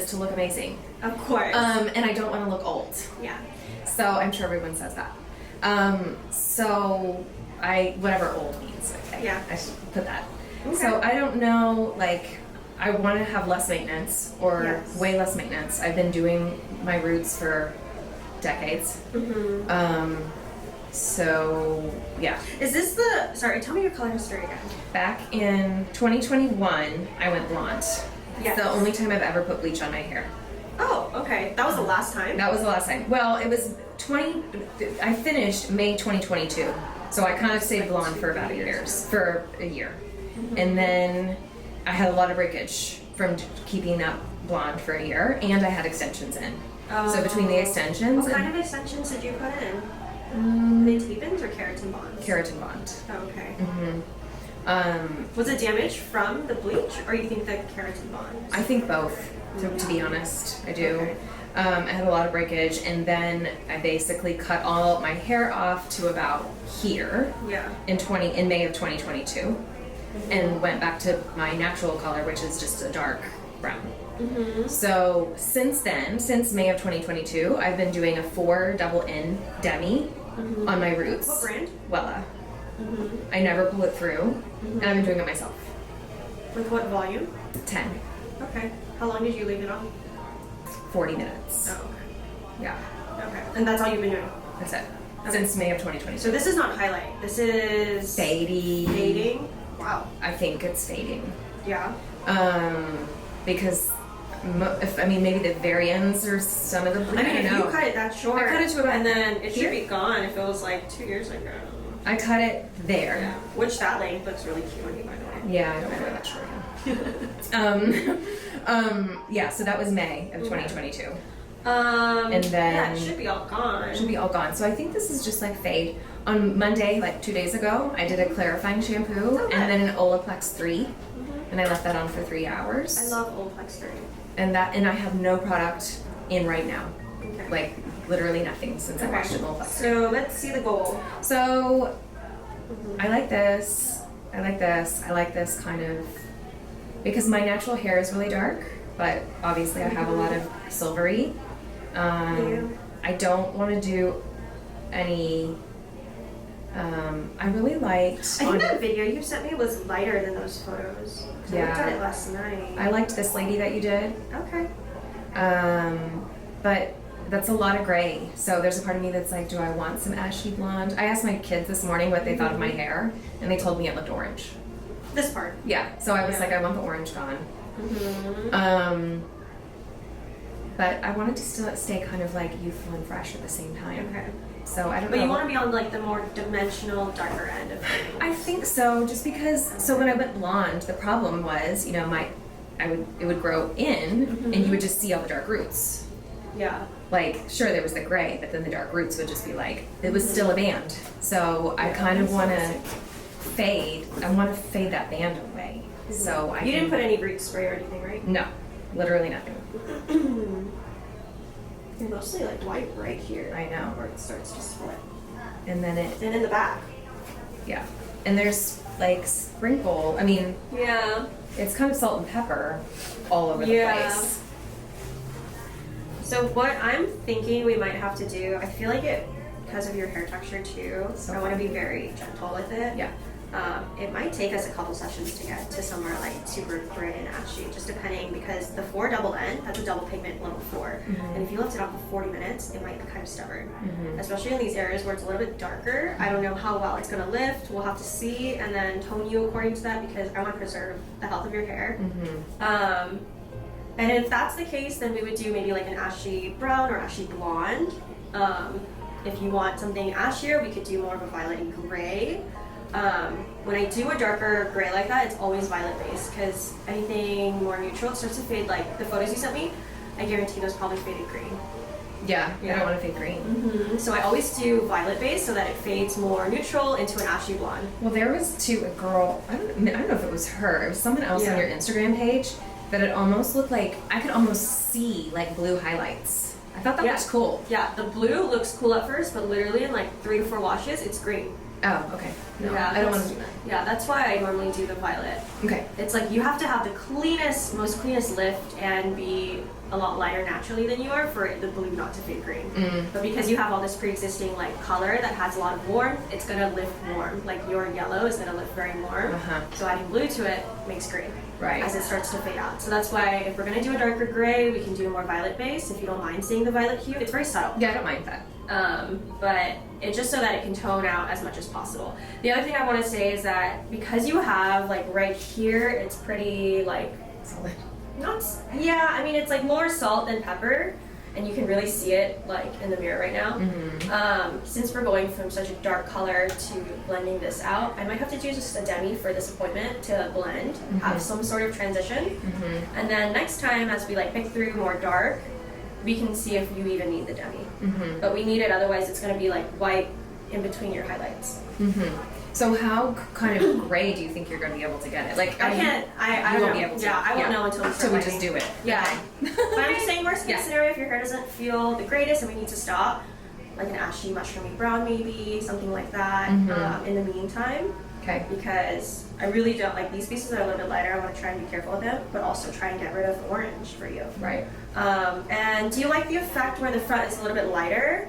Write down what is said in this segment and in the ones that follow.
to look amazing. Of course. And I don't want to look old. Yeah. So I'm sure everyone says that. So whatever old means. Okay. Yeah. I should put that. Okay. So I don't know, like, I want to have less maintenance or Yes. way less maintenance. I've been doing my roots for decades. So yeah. Is this sorry, tell me your color history again. Back in 2021, I went blonde. Yes. The only time I've ever put bleach on my hair. Oh, okay. That was the last time? That was the last time. Well, it was I finished May 2022. So I kind of stayed blonde for about a year. And then I had a lot of breakage from keeping up blonde for a year, and I had extensions in. So between the extensions... What kind of extensions did you put in? Are they tape-ins or keratin bonds? Keratin bond. Oh, okay. Was it damage from the bleach, or you think the keratin bonds? I think both, to be honest. I do. Okay. I had a lot of breakage, and then I basically cut all my hair off to about here in May of 2022, and went back to my natural color, which is just a dark brown. So since then, since May of 2022, I've been doing a 4 double N demi on my roots. What brand? Wella. I never pull it through, and I've been doing it myself. With what volume? 10. Okay. How long did you leave it on? 40 minutes. Oh, okay. Yeah. Okay. And that's all you've been doing? That's it. Okay. Since May of 2022. So this is not highlight. This is... Fading. Fading? Wow. I think it's fading. Yeah. Because maybe the very ends or some of the bleach. I mean, I if don't know. you cut it that short, I cut it to about and then it should here. be gone if it was like 2 years ago. I cut it there. Yeah. Which that length looks really cute on you, by the way. Yeah, I don't wear that short now. Yeah, so that was May of 2022. And then yeah, it should be all gone. It should be all gone. So I think this is just like fade. On Monday, like 2 days ago, I did a clarifying shampoo and then an Olaplex 3, and I left that on for 3 hours. I love Olaplex 3. And I have no product in right now. Okay. Like literally nothing since I washed an Olaplex 3. So let's see the goal. So I like this. I like this. I like this kind of because my natural hair is really dark, but obviously I have a lot of silvery. I don't want to do any. I really liked. I think that video you sent me was lighter than those photos. I looked at it last night. I liked this lady that you did. Okay. But that's a lot of gray. So there's a part of me that's like, do I want some ashy blonde? I asked my kids this morning what they thought of my hair, and they told me it looked orange. This part. Yeah. So I was like, I want the orange gone. But I wanted to still stay kind of like youthful and fresh at the same time. Okay. So I don't know. But you want to be on like the more dimensional, darker end of things. I think so, just because. So when I went blonde, the problem was, it would grow in, and you would just see all the dark roots. Yeah. Like, sure, there was the gray, but then the dark roots would just be like, it was still a band. So I kind of want to fade. I want to fade that band away. So You didn't put any root spray or anything, right? No, literally nothing. You're mostly like white right here. I know. Where it starts to split. And then And in the back. yeah. And there's like sprinkle. I mean, Yeah. it's kind of salt and pepper all over the place. So what I'm thinking we might have to do, I feel like it, because of your hair texture too, So I want to be very gentle with it. Yeah. It might take us a couple sessions to get to somewhere like super gray and ashy, just depending, because the 4 double N, that's a double pigment level 4. And if you left it on for 40 minutes, it might be kind of stubborn. Especially in these areas where it's a little bit darker. I don't know how well it's going to lift. We'll have to see and then tone you according to that, because I want to preserve the health of your hair. And if that's the case, then we would do maybe like an ashy brown or ashy blonde. If you want something ashier, we could do more of a violet gray. When I do a darker gray like that, it's always violet based, because anything more neutral, it starts to fade. Like the photos you sent me, I guarantee those probably faded green. Yeah, I don't want to fade green. So I always do violet based so that it fades more neutral into an ashy blonde. Well, there was a girl, I don't know if it was her, it was someone else on your Instagram page, that it almost looked like, I could almost see like blue highlights. I thought that was cool. Yeah, the blue looks cool at first, but literally in like 3 to 4 washes, it's green. Oh, okay. No, yeah, I don't want to do that. Yeah, that's why I normally do the violet. Okay. It's like you have to have the most cleanest lift and be a lot lighter naturally than you are for the blue not to fade green. But because you have all this pre-existing like color that has a lot of warmth, it's gonna lift warm. Like your yellow is gonna lift very warm. So adding blue to it makes green. Right. As it starts to fade out. So that's why if we're gonna do a darker gray, we can do a more violet base. If you don't mind seeing the violet hue, it's very subtle. Yeah, I don't mind that. But it's just so that it can tone out as much as possible. The other thing I want to say is that because you have like right here, it's pretty like solid. Yeah, I mean it's like more salt than pepper, and you can really see it like in the mirror right now. Since we're going from such a dark color to blending this out, I might have to do just a demi for this appointment to blend, have some sort of transition, and then next time as we like pick through more dark, we can see if you even need the demi. But we need it, otherwise it's going to be like white in between your highlights. So how kind of gray do you think you're going to be able to get it? Like I won't be able to. Yeah, I won't know until we start just do it. Yeah. But I'm just saying worst case scenario, if your hair doesn't feel the greatest and we need to stop, like an ashy mushroomy brown maybe, something like that in the meantime. Okay. Because I really don't like these pieces that are a little bit lighter. I want to try and be careful with them, but also try and get rid of orange for you. Right. And do you like the effect where the front is a little bit lighter?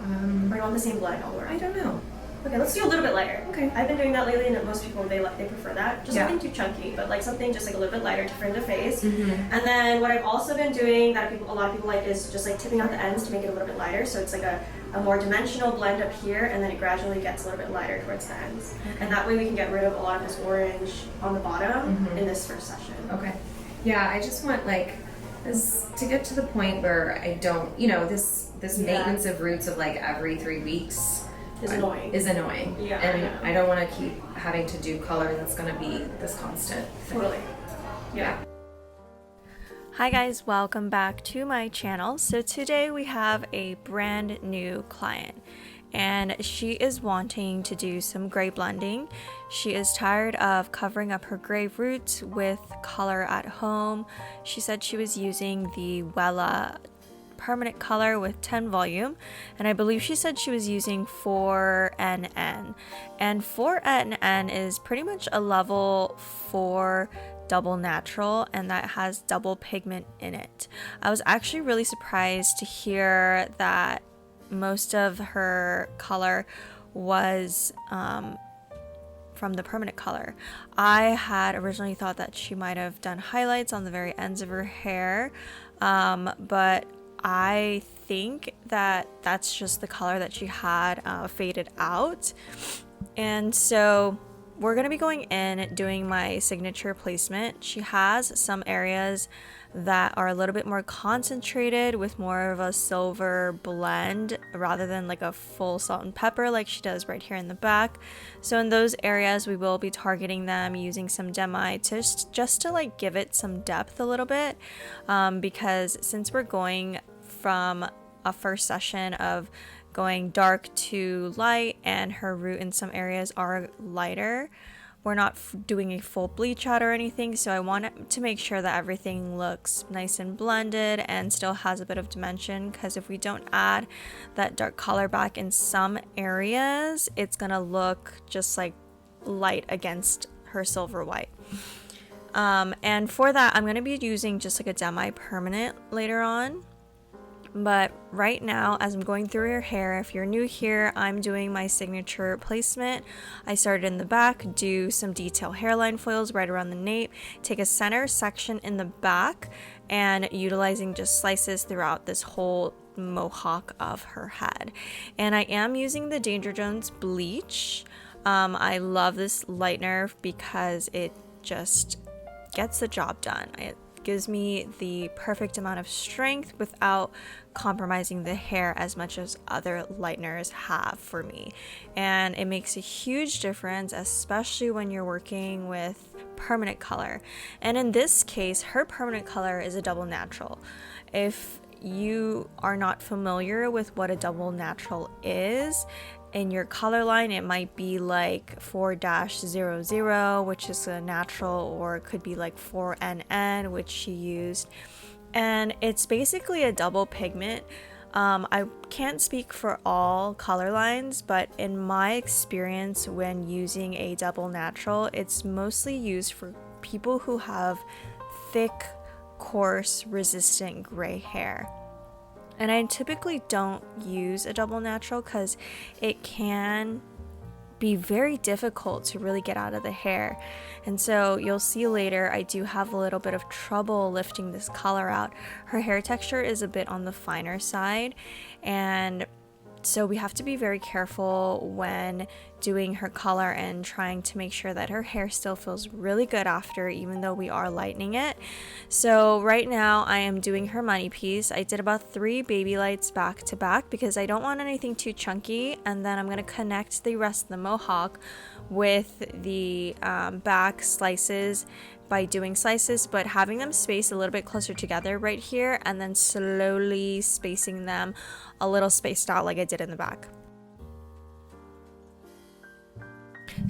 Or do you want the same blend all over? I don't know. Okay, let's do a little bit lighter. Okay. I've been doing that lately, and most people they prefer that. Just nothing too chunky, but like something just like a little bit lighter to frame the face. And then what I've also been doing that a lot of people like is just like tipping out the ends to make it a little bit lighter. So it's like a more dimensional blend up here, and then it gradually gets a little bit lighter towards the ends. And that way we can get rid of a lot of this orange on the bottom in this first session. Okay. Yeah, I just want like this to get to the point where I don't, this maintenance of roots of like every 3 weeks is annoying. Yeah, and I don't want to keep having to do color that's going to be this constant thing. Totally. Yeah. Hi guys, welcome back to my channel. So today we have a brand new client and she is wanting to do some gray blending. She is tired of covering up her gray roots with color at home. She said she was using the Wella permanent color with 10 volume, and I believe she said she was using 4NN, and 4NN is pretty much a level 4 double natural, and that has double pigment in it. I was actually really surprised to hear that most of her color was from the permanent color. I had originally thought that she might have done highlights on the very ends of her hair, but I think that that's just the color that she had faded out. And so we're going to be going in doing my signature placement. She has some areas that are a little bit more concentrated with more of a silver blend rather than like a full salt and pepper like she does right here in the back. So in those areas we will be targeting them using some demi just to like give it some depth a little bit, because since we're going from a first session of going dark to light and her root in some areas are lighter, we're not doing a full bleach out or anything, so I want to make sure that everything looks nice and blended and still has a bit of dimension, because if we don't add that dark color back in some areas, it's gonna look just like light against her silver white. And for that, I'm gonna be using just like a demi permanent later on. But right now, as I'm going through her hair, if you're new here, I'm doing my signature placement. I started in the back, do some detail hairline foils right around the nape, take a center section in the back, and utilizing just slices throughout this whole mohawk of her head. And I am using the Danger Jones bleach. I love this lightener because it just gets the job done. It gives me the perfect amount of strength without compromising the hair as much as other lighteners have for me, and it makes a huge difference, especially when you're working with permanent color. And in this case, her permanent color is a double natural. If you are not familiar with what a double natural is, in your color line it might be like 4-00, which is a natural, or it could be like 4NN, which she used, and it's basically a double pigment I can't speak for all color lines, but in my experience when using a double natural, it's mostly used for people who have thick, coarse, resistant gray hair. And I typically don't use a double natural because it can be very difficult to really get out of the hair. And so you'll see later I do have a little bit of trouble lifting this color out. Her hair texture is a bit on the finer side, and so we have to be very careful when doing her color and trying to make sure that her hair still feels really good after, even though we are lightening it. So right now I am doing her money piece. I did about 3 baby lights back to back because I don't want anything too chunky, and then I'm going to connect the rest of the mohawk with the back slices by doing slices, but having them spaced a little bit closer together right here, and then slowly spacing them a little spaced out like I did in the back.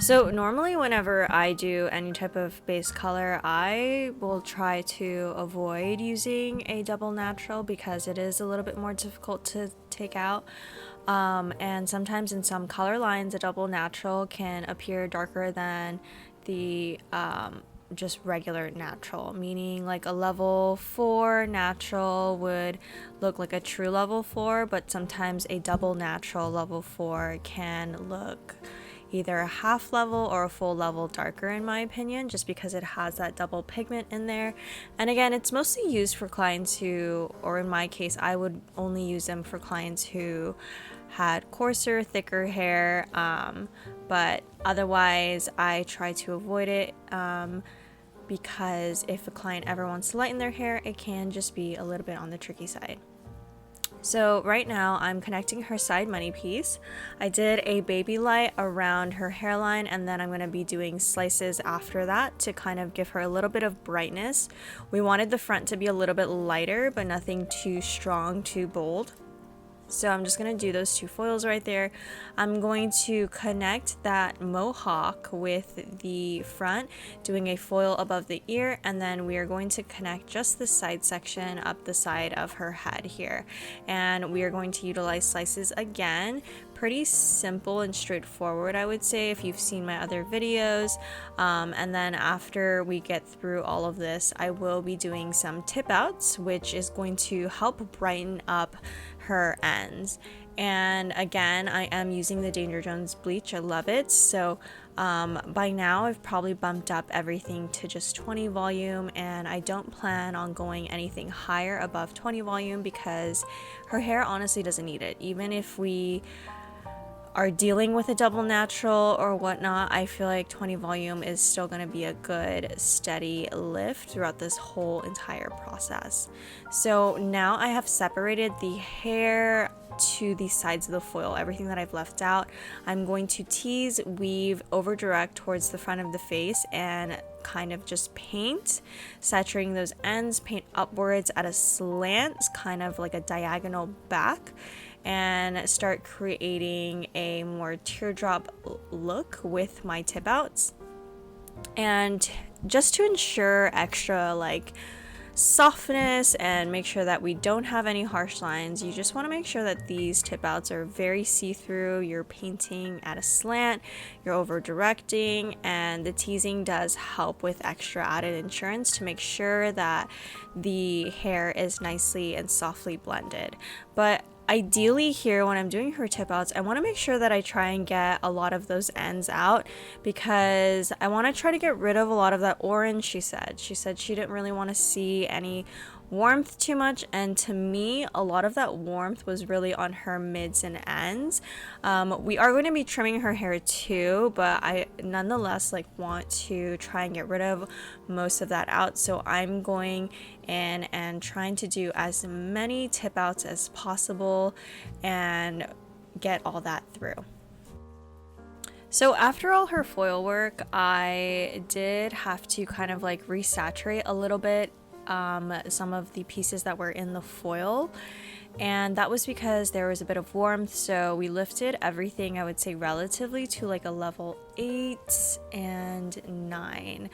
So normally whenever I do any type of base color, I will try to avoid using a double natural because it is a little bit more difficult to take out. And sometimes in some color lines, a double natural can appear darker than the just regular natural, meaning like a level 4 natural would look like a true level 4, but sometimes a double natural level 4 can look either a half level or a full level darker, in my opinion, just because it has that double pigment in there. And again, it's mostly used for clients who, or in my case, I would only use them for clients who had coarser, thicker hair, but otherwise I try to avoid it because if a client ever wants to lighten their hair, it can just be a little bit on the tricky side. So right now I'm connecting her side money piece. I did a baby light around her hairline, and then I'm going to be doing slices after that to kind of give her a little bit of brightness. We wanted the front to be a little bit lighter, but nothing too strong, too bold. So I'm just going to do those 2 foils right there. I'm going to connect that mohawk with the front, doing a foil above the ear, and then we are going to connect just the side section up the side of her head here. And we are going to utilize slices again. Pretty simple and straightforward, I would say, if you've seen my other videos. And then after we get through all of this, I will be doing some tip outs, which is going to help brighten up her ends. And again, I am using the Danger Jones bleach. I love it. So by now I've probably bumped up everything to just 20 volume, and I don't plan on going anything higher above 20 volume because her hair honestly doesn't need it. Even if we are dealing with a double natural or whatnot, I feel like 20 volume is still going to be a good steady lift throughout this whole entire process. So now I have separated the hair to the sides of the foil, everything that I've left out. I'm going to tease, weave, over direct towards the front of the face and kind of just paint, saturating those ends, paint upwards at a slant, kind of like a diagonal back, and start creating a more teardrop look with my tip outs. And just to ensure extra like softness and make sure that we don't have any harsh lines, you just want to make sure that these tip outs are very see-through. You're painting at a slant, you're over directing, and the teasing does help with extra added insurance to make sure that the hair is nicely and softly blended. But ideally here when I'm doing her tip outs, I want to make sure that I try and get a lot of those ends out because I want to try to get rid of a lot of that orange. She said she didn't really want to see any warmth too much, and to me a lot of that warmth was really on her mids and ends. We are going to be trimming her hair too, but I nonetheless want to try and get rid of most of that out, so I'm going in and trying to do as many tip outs as possible and get all that through. So after all her foil work, I did have to kind of resaturate a little bit some of the pieces that were in the foil, and that was because there was a bit of warmth, so we lifted everything, I would say, relatively to like a level 8 and 9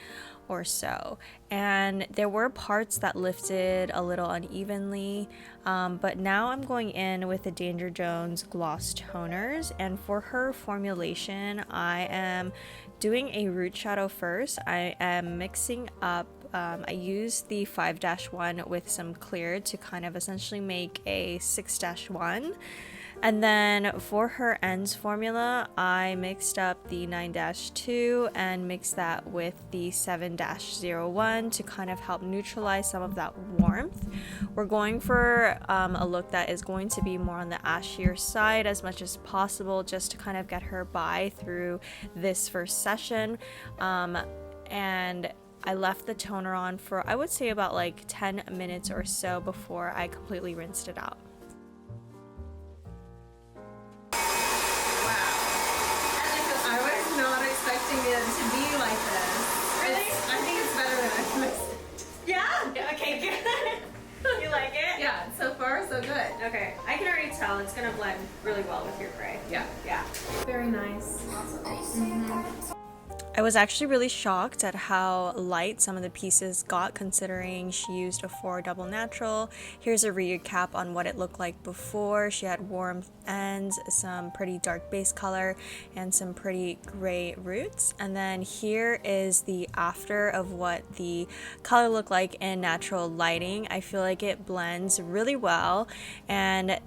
or so. And there were parts that lifted a little unevenly, but now I'm going in with the Danger Jones gloss toners, and for her formulation I am doing a root shadow first. I am mixing up I used the 5-1 with some clear to kind of essentially make a 6-1. And then for her ends formula, I mixed up the 9-2 and mixed that with the 7-01 to kind of help neutralize some of that warmth. We're going for a look that is going to be more on the ashier side as much as possible, just to kind of get her by through this first session. And I left the toner on for, I would say, about like 10 minutes or so before I completely rinsed it out. It to be like this. Really? I think it's better than I mixed. Yeah? Okay, good. You like it? Yeah, so far so good. Okay, I can already tell it's gonna blend really well with your gray. Yeah. Yeah. Very nice. Mm-hmm. I was actually really shocked at how light some of the pieces got, considering she used a 4 double natural. Here's a recap on what it looked like before. She had warm ends, some pretty dark base color, and some pretty gray roots. And then here is the after of what the color looked like in natural lighting. I feel like it blends really well, and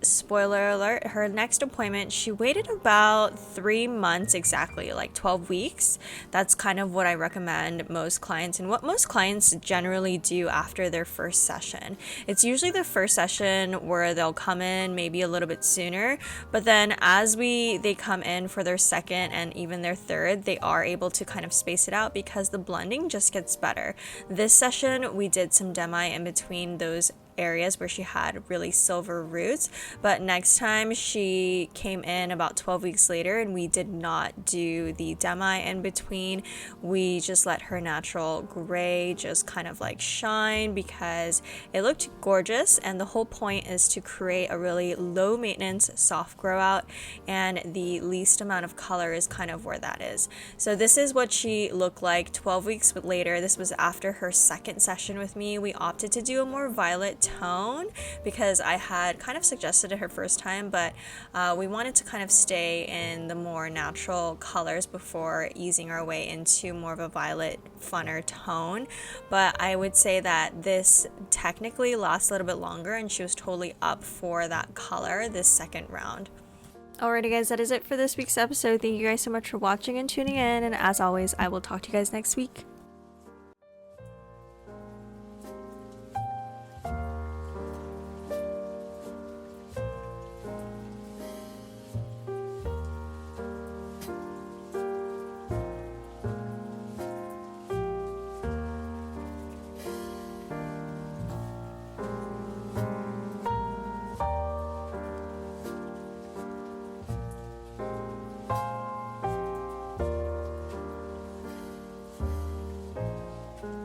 spoiler alert, her next appointment, she waited about 3 months exactly, like 12 weeks. That's kind of what I recommend most clients, and what most clients generally do after their first session. It's usually the first session where they'll come in maybe a little bit sooner, but then as they come in for their second and even their third, they are able to kind of space it out because the blending just gets better. This session we did some demi in between those areas where she had really silver roots, but next time she came in about 12 weeks later and we did not do the demi in between. We just let her natural gray just kind of like shine because it looked gorgeous, and the whole point is to create a really low maintenance soft grow out, and the least amount of color is kind of where that is. So this is what she looked like 12 weeks later. This was after her second session with me. We opted to do a more violet tone because I had kind of suggested it her first time, but we wanted to kind of stay in the more natural colors before easing our way into more of a violet funner tone. But I would say that this technically lasts a little bit longer, and she was totally up for that color this second round. Alrighty guys, that is it for this week's episode. Thank you guys so much for watching and tuning in, and as always, I will talk to you guys next week.